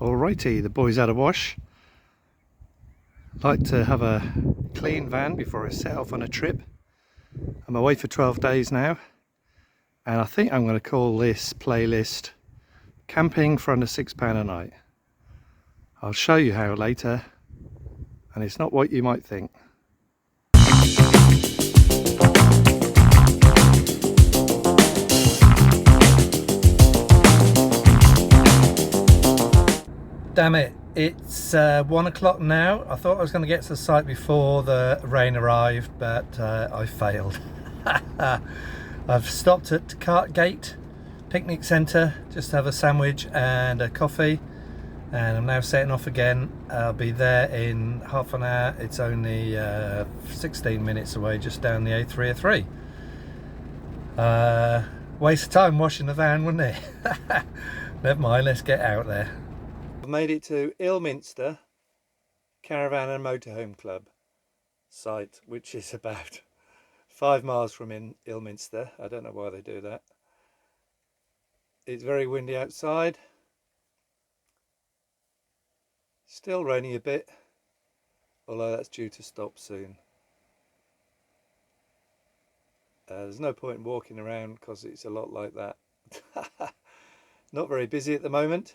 Alrighty, the boys had a wash. Like to have a clean van before I set off on a trip. I'm away for 12 days now, and I think I'm going to call this playlist Camping for Under £6 a Night. I'll show you how later, and it's not what you might think. Damn it, it's 1 o'clock now. I thought I was going to get to the site before the rain arrived, but I failed. I've stopped at Cartgate Picnic Centre just to have a sandwich and a coffee, and I'm now setting off again. I'll be there in half an hour. It's only 16 minutes away, just down the A303. Waste of time washing the van, wouldn't it? Never mind, let's get out there. I've made it to Ilminster Caravan and Motorhome Club site, which is about 5 miles from Ilminster. I don't know why they do that. It's very windy outside. Still raining a bit, although that's due to stop soon. There's no point in walking around because it's a lot like that. Not very busy at the moment.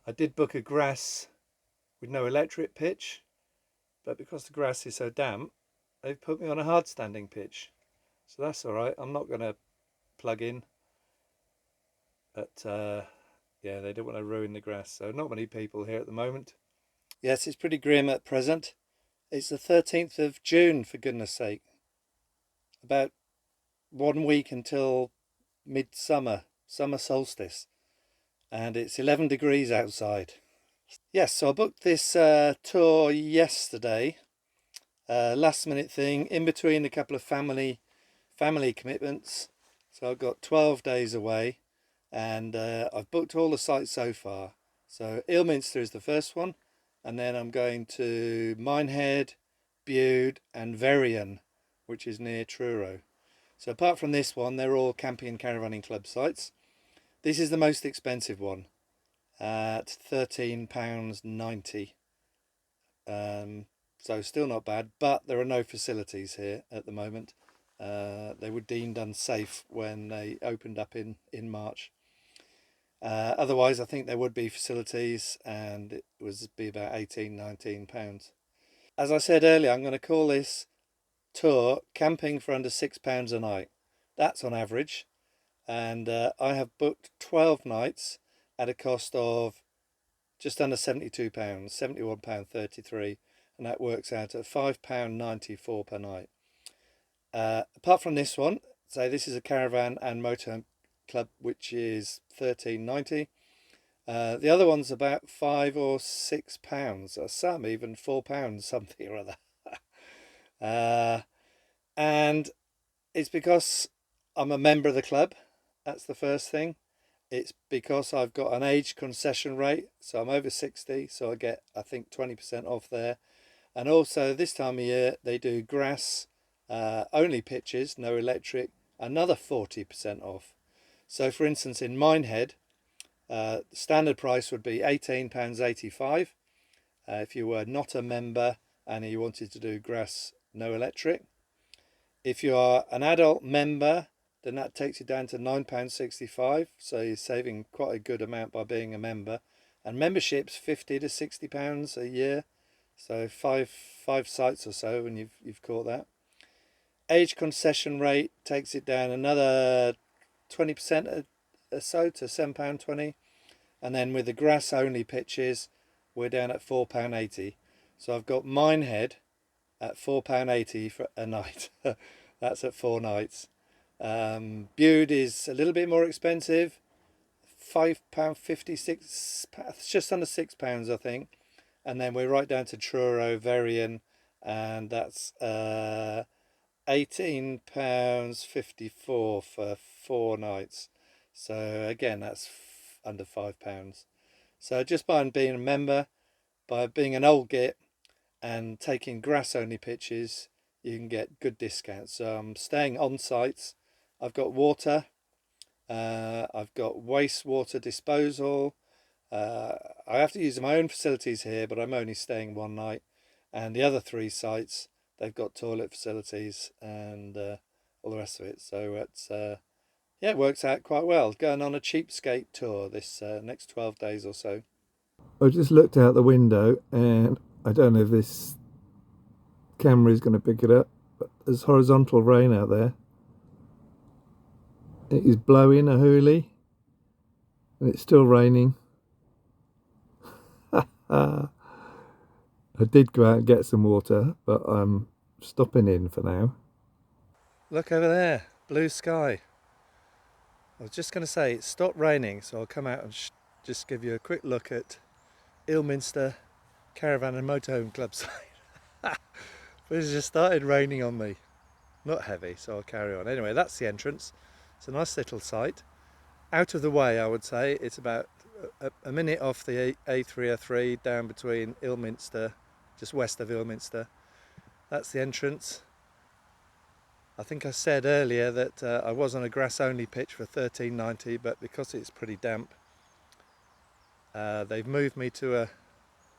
I did book a grass with no electric pitch, but because the grass is so damp, they've put me on a hard standing pitch. So that's alright, I'm not going to plug in. But yeah, they don't want to ruin the grass, so not many people here at the moment. Yes, it's pretty grim at present. It's the 13th of June, for goodness sake. About 1 week until midsummer, summer solstice. And it's 11 degrees outside. Yes, so I booked this tour yesterday. Last minute thing, in between a couple of family commitments. So I've got 12 days away, and I've booked all the sites so far. So Ilminster is the first one, and then I'm going to Minehead, Bude and Veryan, which is near Truro. So apart from this one, they're all camping and caravanning club sites. This is the most expensive one at £13.90. So still not bad, but there are no facilities here at the moment. They were deemed unsafe when they opened up in March. Otherwise, I think there would be facilities, and it would be about £18–19. As I said earlier, I'm going to call this tour Camping for Under £6 a Night. That's on average. And I have booked 12 nights at a cost of just under £72, £71.33, and that works out at £5.94 per night. Apart from this one, say this is a caravan and motorhome club, which is £13.90. The other one's about £5 or £6, or some even £4, something or other. And it's because I'm a member of the club. That's the first thing. It's because I've got an age concession rate, so I'm over 60, so I get, I think, 20% off there. And also this time of year they do grass only pitches, no electric, another 40% off. So for instance, in Minehead, the standard price would be £18.85 if you were not a member and you wanted to do grass no electric. If you are an adult member, then that takes you down to £9.65, so you're saving quite a good amount by being a member. And membership's £50 to £60 a year, so five sites or so, and you've caught that. Age concession rate takes it down another 20% or so to £7.20, and then with the grass only pitches, we're down at £4.80. So I've got Minehead at £4.80 for a night. That's at 4 nights. Bude is a little bit more expensive, £5.56, just under £6 I think, and then we're right down to Truro, Veryan, and that's £18.54 for 4 nights. So again, that's under £5. So just by being a member, by being an old git and taking grass only pitches, you can get good discounts. So I'm staying on sites. I've got water, I've got wastewater disposal, I have to use my own facilities here, but I'm only staying one night. And the other 3 sites, they've got toilet facilities and all the rest of it. So it's yeah, it works out quite well. Going on a cheapskate tour this next 12 days or so. I just looked out the window, and I don't know if this camera is going to pick it up, but there's horizontal rain out there. It is blowing a hoolie, and it's still raining. I did go out and get some water, but I'm stopping in for now. Look over there, blue sky. I was just going to say it stopped raining, so I'll come out and just give you a quick look at Ilminster Caravan and Motorhome Club site. But it's just started raining on me. Not heavy, so I'll carry on. Anyway, that's the entrance. It's a nice little site. Out of the way, I would say. It's about a minute off the A303 down between Ilminster, just west of Ilminster. That's the entrance. I think I said earlier that I was on a grass only pitch for $13.90, but because it's pretty damp, they've moved me to a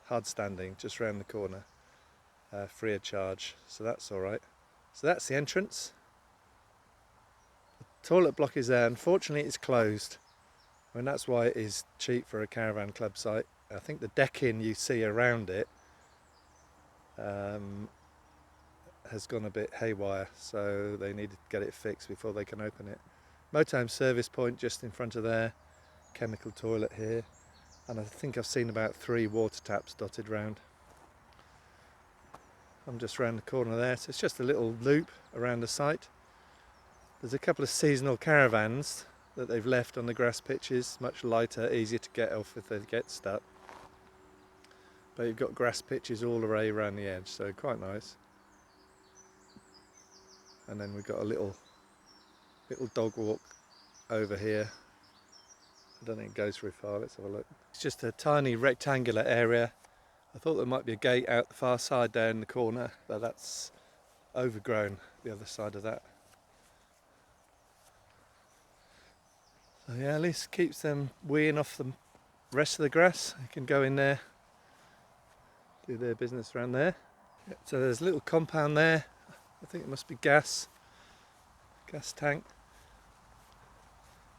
hard standing just round the corner, free of charge, so that's alright. So that's the entrance. The toilet block is there. Unfortunately it's closed. I mean, that's why it is cheap for a caravan club site. I think the decking you see around it has gone a bit haywire, so they need to get it fixed before they can open it. Motorhome service point just in front of there, chemical toilet here, and I think I've seen about 3 water taps dotted round. I'm just round the corner there, so it's just a little loop around the site. There's a couple of seasonal caravans that they've left on the grass pitches, much lighter, easier to get off if they get stuck. But you've got grass pitches all the way around the edge, so quite nice. And then we've got a little dog walk over here. I don't think it goes very far, let's have a look. It's just a tiny rectangular area. I thought there might be a gate out the far side there in the corner, but that's overgrown, the other side of that. So yeah, at least keeps them weeing off the rest of the grass. They can go in there, do their business around there. So there's a little compound there. I think it must be gas tank.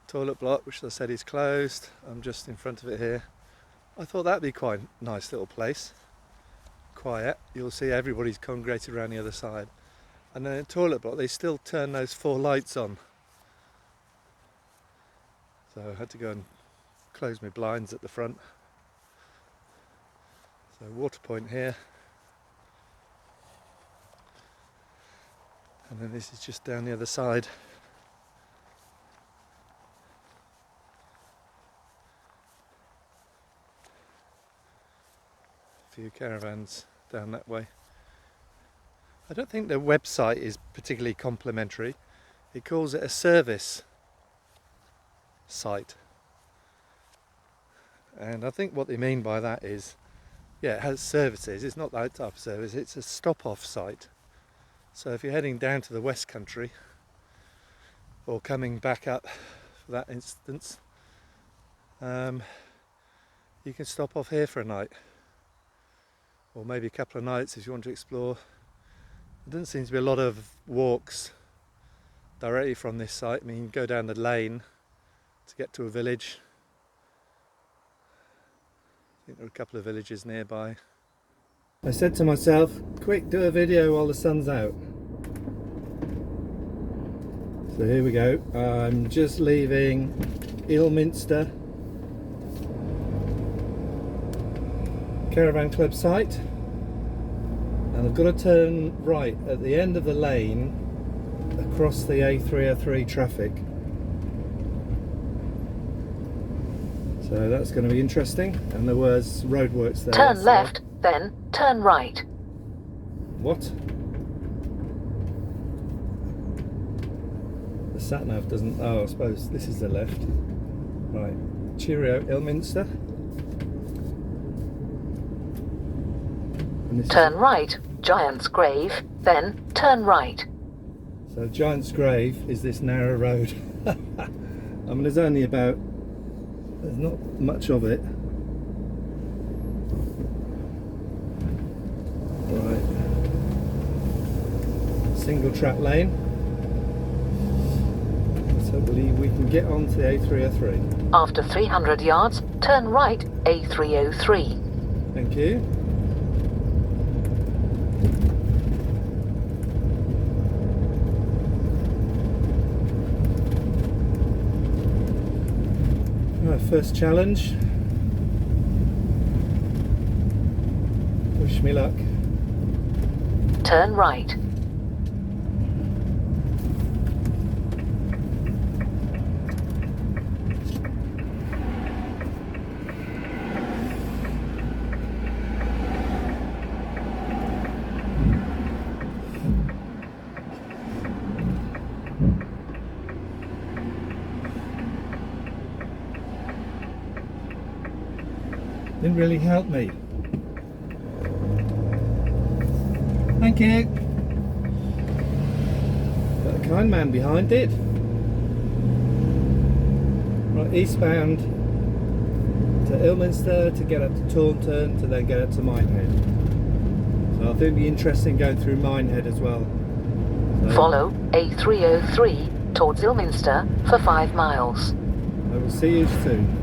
Toilet block, which I said is closed. I'm just in front of it here. I thought that'd be quite a nice little place. Quiet. You'll see everybody's congregated around the other side. And then the toilet block, they still turn those 4 lights on. So I had to go and close my blinds at the front. So water point here. And then this is just down the other side. A few caravans down that way. I don't think the website is particularly complimentary. It calls it a service site. And I think what they mean by that is, yeah, it has services. It's not that type of service, it's a stop-off site. So if you're heading down to the West Country, or coming back up for that instance, you can stop off here for a night, or maybe a couple of nights if you want to explore. There doesn't seem to be a lot of walks directly from this site. I mean, you can go down the lane to get to a village. I think there are a couple of villages nearby. I said to myself, quick, do a video while the sun's out. So here we go. I'm just leaving Ilminster Caravan Club site, and I've got to turn right at the end of the lane across the A303 traffic. So that's going to be interesting, and there was roadworks there. Turn left, then turn right. What? The sat nav doesn't. Oh, I suppose this is the left. Right. Cheerio, Ilminster. Turn right, Giant's Grave, then turn right. So Giant's Grave is this narrow road. I mean, there's not much of it. single track lane. So I believe we can get onto the A303. After 300 yards, turn right A303. Thank you. Right, first challenge. Wish me luck. Turn right. Didn't really help me. Thank you. But the kind man behind did. Right, eastbound to Ilminster to get up to Taunton to then get up to Minehead. So I think it'd be interesting going through Minehead as well. So Follow A303 towards Ilminster for 5 miles. I will see you soon.